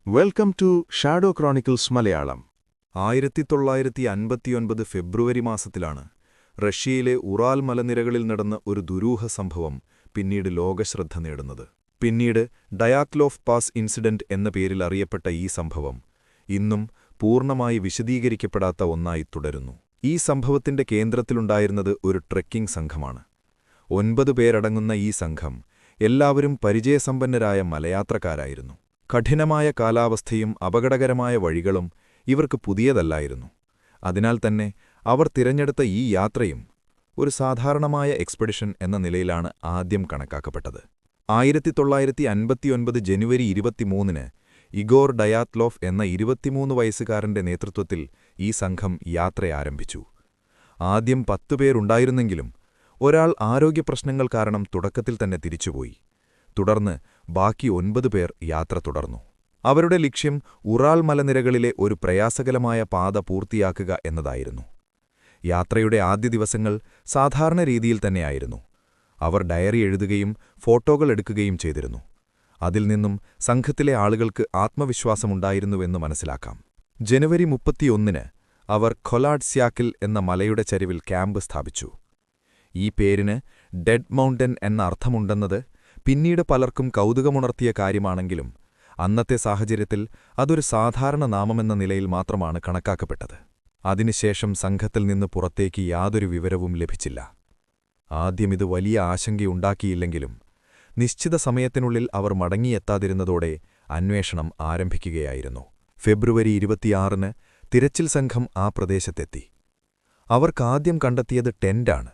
Welcome to shadow chronicles Malayalam. 1959 ഫെബ്രുവരി മാസത്തിലാണ് റഷ്യയിലെ ഉറാൽ മലനിരകളിൽ നടന്ന ഒരു ദുരൂഹ സംഭവം പിന്നീട് ലോകശ്രദ്ധ നേടുന്നത്. പിന്നീട് ഡയാക്ലോഫ് പാസ് ഇൻസിഡന്റ് എന്ന പേരിൽ അറിയപ്പെട്ട ഈ സംഭവം ഇന്നും പൂർണ്ണമായി വിശദീകരിക്കപ്പെടാത്ത ഒന്നായി തുടരുന്നു. ഈ സംഭവത്തിന്റെ കേന്ദ്രത്തിലുണ്ടായിരുന്നത് ഒരു ട്രെക്കിംഗ് സംഘമാണ്. 9 പേരടങ്ങുന്ന ഈ സംഘം എല്ലാവരും പരിചയസമ്പന്നരായ മലയാത്രക്കാരായിരുന്നു. കഠിനമായ കാലാവസ്ഥയും അപകടകരമായ വഴികളും ഇവർക്ക് പുതിയതല്ലായിരുന്നു. അതിനാൽ തന്നെ അവർ തിരഞ്ഞെടുത്ത ഈ യാത്രയും ഒരു സാധാരണമായ എക്സ്പെഡിഷൻ എന്ന നിലയിലാണ് ആദ്യം കണക്കാക്കപ്പെട്ടത്. 1959 ജനുവരി 23-ന് ഇഗോർ ഡയാത്ലോഫ് എന്ന 23 വയസ്സുകാരന്റെ നേതൃത്വത്തിൽ ഈ സംഘം യാത്ര ആരംഭിച്ചു. ആദ്യം 10 പേരുണ്ടായിരുന്നെങ്കിലും ഒരാൾ ആരോഗ്യപ്രശ്നങ്ങൾ കാരണം തുടക്കത്തിൽ തന്നെ തിരിച്ചുപോയി. തുടർന്ന് ബാക്കി 9 പേർ യാത്ര തുടർന്നു. അവരുടെ ലക്ഷ്യം ഉറാൽ മലനിരകളിലെ ഒരു പ്രയാസകരമായ പാത പൂർത്തിയാക്കുക എന്നതായിരുന്നു. യാത്രയുടെ ആദ്യ ദിവസങ്ങൾ സാധാരണ രീതിയിൽ തന്നെയായിരുന്നു. അവർ ഡയറി എഴുതുകയും ഫോട്ടോകൾ എടുക്കുകയും ചെയ്തിരുന്നു. അതിൽ നിന്നും സംഘത്തിലെ ആളുകൾക്ക് ആത്മവിശ്വാസമുണ്ടായിരുന്നുവെന്ന് മനസ്സിലാക്കാം. ജനുവരി 31-ന് അവർ ഖൊലാഡ്സ്യാക്കിൽ എന്ന മലയുടെ ചരിവിൽ ക്യാമ്പ് സ്ഥാപിച്ചു. ഈ പേരിന് ഡെഡ് മൗണ്ടൻ എന്ന അർത്ഥമുണ്ടെന്നത് പിന്നീട് പലർക്കും കൗതുകമുണർത്തിയ കാര്യമാണെങ്കിലും അന്നത്തെ സാഹചര്യത്തിൽ അതൊരു സാധാരണ നാമമെന്ന നിലയിൽ മാത്രമാണ് കണക്കാക്കപ്പെട്ടത്. അതിനുശേഷം സംഘത്തിൽ നിന്ന് പുറത്തേക്ക് യാതൊരു വിവരവും ലഭിച്ചില്ല. ആദ്യം ഇത് വലിയ ആശങ്കയുണ്ടാക്കിയില്ലെങ്കിലും നിശ്ചിത സമയത്തിനുള്ളിൽ അവർ മടങ്ങിയെത്താതിരുന്നതോടെ അന്വേഷണം ആരംഭിക്കുകയായിരുന്നു. ഫെബ്രുവരി 26-ന് തിരച്ചിൽ സംഘം ആ പ്രദേശത്തെത്തി. അവർക്കാദ്യം കണ്ടെത്തിയത് ടെന്റാണ്.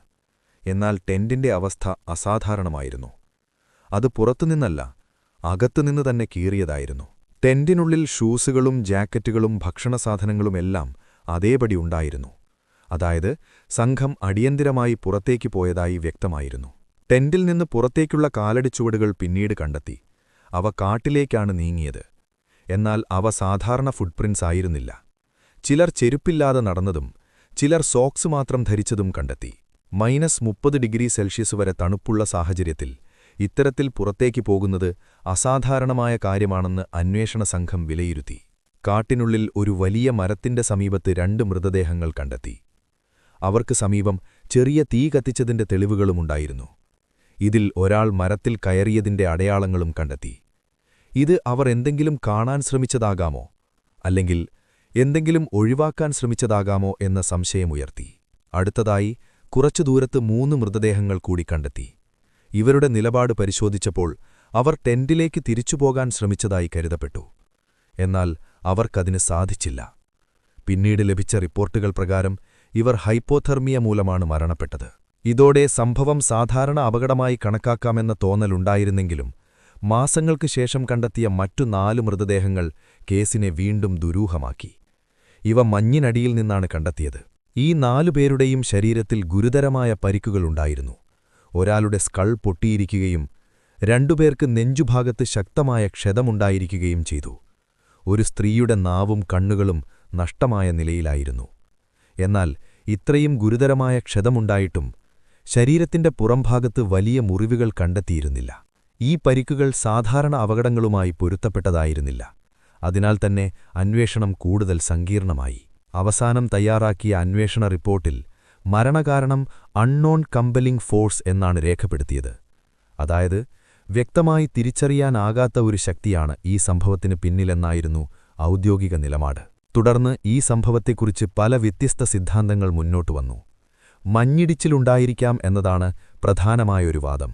എന്നാൽ ടെന്റിന്റെ അവസ്ഥ അസാധാരണമായിരുന്നു. അത് പുറത്തുനിന്നല്ല, അകത്തുനിന്ന് തന്നെ കീറിയതായിരുന്നു. ടെന്റിനുള്ളിൽ ഷൂസുകളും ജാക്കറ്റുകളും ഭക്ഷണസാധനങ്ങളുമെല്ലാം അതേപടി ഉണ്ടായിരുന്നു. അതായത് സംഘം അടിയന്തിരമായി പുറത്തേക്ക് പോയതായി വ്യക്തമായിരുന്നു. ടെന്റിൽ നിന്ന് പുറത്തേക്കുള്ള കാലടിച്ചുവടുകൾ പിന്നീട് കണ്ടെത്തി. അവ കാട്ടിലേക്കാണ് നീങ്ങിയത്. എന്നാൽ അവ സാധാരണ ഫുട്പ്രിന്റ്സ് ആയിരുന്നില്ല. ചിലർ ചെരുപ്പില്ലാതെ നടന്നതും ചിലർ സോക്സ് മാത്രം ധരിച്ചതും കണ്ടെത്തി. -30°C വരെ തണുപ്പുള്ള സാഹചര്യത്തിൽ ഇത്തരത്തിൽ പുറത്തേക്ക് പോകുന്നത് അസാധാരണമായ കാര്യമാണെന്ന് അന്വേഷണ സംഘം വിലയിരുത്തി. കാട്ടിനുള്ളിൽ ഒരു വലിയ മരത്തിന്റെ സമീപത്ത് 2 മൃതദേഹങ്ങൾ കണ്ടെത്തി. അവർക്ക് സമീപം ചെറിയ തീ കത്തിച്ചതിന്റെ തെളിവുകളുമുണ്ടായിരുന്നു. ഇതിൽ ഒരാൾ മരത്തിൽ കയറിയതിന്റെ അടയാളങ്ങളും കണ്ടെത്തി. ഇത് അവർ എന്തെങ്കിലും കാണാൻ ശ്രമിച്ചതാകാമോ, അല്ലെങ്കിൽ എന്തെങ്കിലും ഒഴിവാക്കാൻ ശ്രമിച്ചതാകാമോ എന്ന സംശയമുയർത്തി. അടുത്തതായി കുറച്ചു ദൂരത്ത് 3 മൃതദേഹങ്ങൾ കൂടി കണ്ടെത്തി. ഇവരുടെ നിലപാട് പരിശോധിച്ചപ്പോൾ അവർ ടെന്റിലേക്ക് തിരിച്ചുപോകാൻ ശ്രമിച്ചതായി കരുതപ്പെട്ടു. എന്നാൽ അവർക്കതിന് സാധിച്ചില്ല. പിന്നീട് ലഭിച്ച റിപ്പോർട്ടുകൾ പ്രകാരം ഇവർ ഹൈപ്പോതെർമിയ മൂലമാണ് മരണപ്പെട്ടത്. ഇതോടെ സംഭവം സാധാരണ അപകടമായി കണക്കാക്കാമെന്ന തോന്നലുണ്ടായിരുന്നെങ്കിലും മാസങ്ങൾക്ക് ശേഷം കണ്ടെത്തിയ മറ്റു 4 മൃതദേഹങ്ങൾ കേസിനെ വീണ്ടും ദുരൂഹമാക്കി. ഇവ മഞ്ഞിനടിയിൽ നിന്നാണ് കണ്ടെത്തിയത്. ഈ 4 പേരുടെയും ശരീരത്തിൽ ഗുരുതരമായ പരിക്കുകളുണ്ടായിരുന്നു. ഒരാളുടെ സ്കൾ പൊട്ടിയിരിക്കുകയും 2 പേർക്ക് നെഞ്ചുഭാഗത്ത് ശക്തമായ ക്ഷതമുണ്ടായിരിക്കുകയും ചെയ്തു. ഒരു സ്ത്രീയുടെ നാവും കണ്ണുകളും നഷ്ടമായ നിലയിലായിരുന്നു. എന്നാൽ ഇത്രയും ഗുരുതരമായ ക്ഷതമുണ്ടായിട്ടും ശരീരത്തിന്റെ പുറംഭാഗത്ത് വലിയ മുറിവുകൾ കണ്ടെത്തിയിരുന്നില്ല. ഈ പരിക്കുകൾ സാധാരണ അപകടങ്ങളുമായി പൊരുത്തപ്പെട്ടതായിരുന്നില്ല. അതിനാൽ തന്നെ അന്വേഷണം കൂടുതൽ സങ്കീർണമായി. അവസാനം തയ്യാറാക്കിയ അന്വേഷണ റിപ്പോർട്ടിൽ മരണകാരണം അൺനോൺ കമ്പലിംഗ് ഫോഴ്സ് എന്നാണ് രേഖപ്പെടുത്തിയത്. അതായത് വ്യക്തമായി തിരിച്ചറിയാനാകാത്ത ഒരു ശക്തിയാണ് ഈ സംഭവത്തിന് പിന്നിലെന്നായിരുന്നു ഔദ്യോഗിക നിലപാട്. തുടർന്ന് ഈ സംഭവത്തെക്കുറിച്ച് പല വ്യത്യസ്ത സിദ്ധാന്തങ്ങൾ മുന്നോട്ടുവന്നു. മഞ്ഞിടിച്ചിലുണ്ടായിരിക്കാം എന്നതാണ് പ്രധാനമായൊരു വാദം.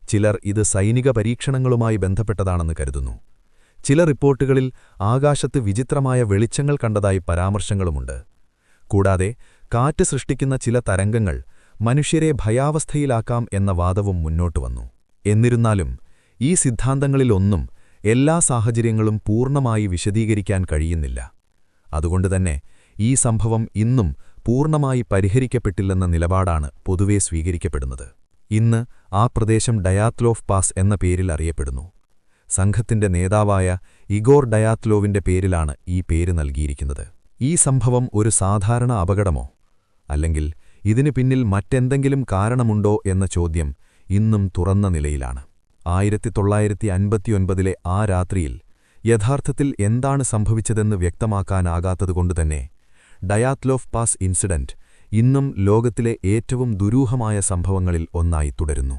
ചിലർ ഇത് സൈനിക പരീക്ഷണങ്ങളുമായി ബന്ധപ്പെട്ടതാണെന്ന് കരുതുന്നു. ചില റിപ്പോർട്ടുകളിൽ ആകാശത്ത് വിചിത്രമായ വെളിച്ചങ്ങൾ കണ്ടതായി പരാമർശങ്ങളുമുണ്ട്. കൂടാതെ കാറ്റ് സൃഷ്ടിക്കുന്ന ചില തരംഗങ്ങൾ മനുഷ്യരെ ഭയാവസ്ഥയിലാക്കാം എന്ന വാദവും മുന്നോട്ടുവന്നു. എന്നിരുന്നാലും ഈ സിദ്ധാന്തങ്ങളിലൊന്നും എല്ലാ സാഹചര്യങ്ങളും പൂർണ്ണമായി വിശദീകരിക്കാൻ കഴിയുന്നില്ല. അതുകൊണ്ടുതന്നെ ഈ സംഭവം ഇന്നും പൂർണ്ണമായി പരിഹരിക്കപ്പെട്ടില്ലെന്ന നിലപാടാണ് പൊതുവെ സ്വീകരിക്കപ്പെടുന്നത്. ഇന്ന് ആ പ്രദേശം ഡയാത്ലോഫ് പാസ് എന്ന പേരിൽ അറിയപ്പെടുന്നു. സംഘത്തിന്റെ നേതാവായ ഇഗോർ ഡയാത്ലോവിന്റെ പേരിലാണ് ഈ പേര് നൽകിയിരിക്കുന്നത്. ഈ സംഭവം ഒരു സാധാരണ അപകടമോ, അല്ലെങ്കിൽ ഇതിനു പിന്നിൽ മറ്റെന്തെങ്കിലും കാരണമുണ്ടോ എന്ന ചോദ്യം ഇന്നും തുറന്ന നിലയിലാണ്. 1959-ലെ ആ രാത്രിയിൽ യഥാർത്ഥത്തിൽ എന്താണ് സംഭവിച്ചതെന്ന് വ്യക്തമാക്കാനാകാത്തതുകൊണ്ടുതന്നെ ഡയാത്ലോഫ് പാസ് ഇൻസിഡന്റ് ഇന്നും ലോകത്തിലെ ഏറ്റവും ദുരൂഹമായ സംഭവങ്ങളിൽ ഒന്നായി തുടരുന്നു.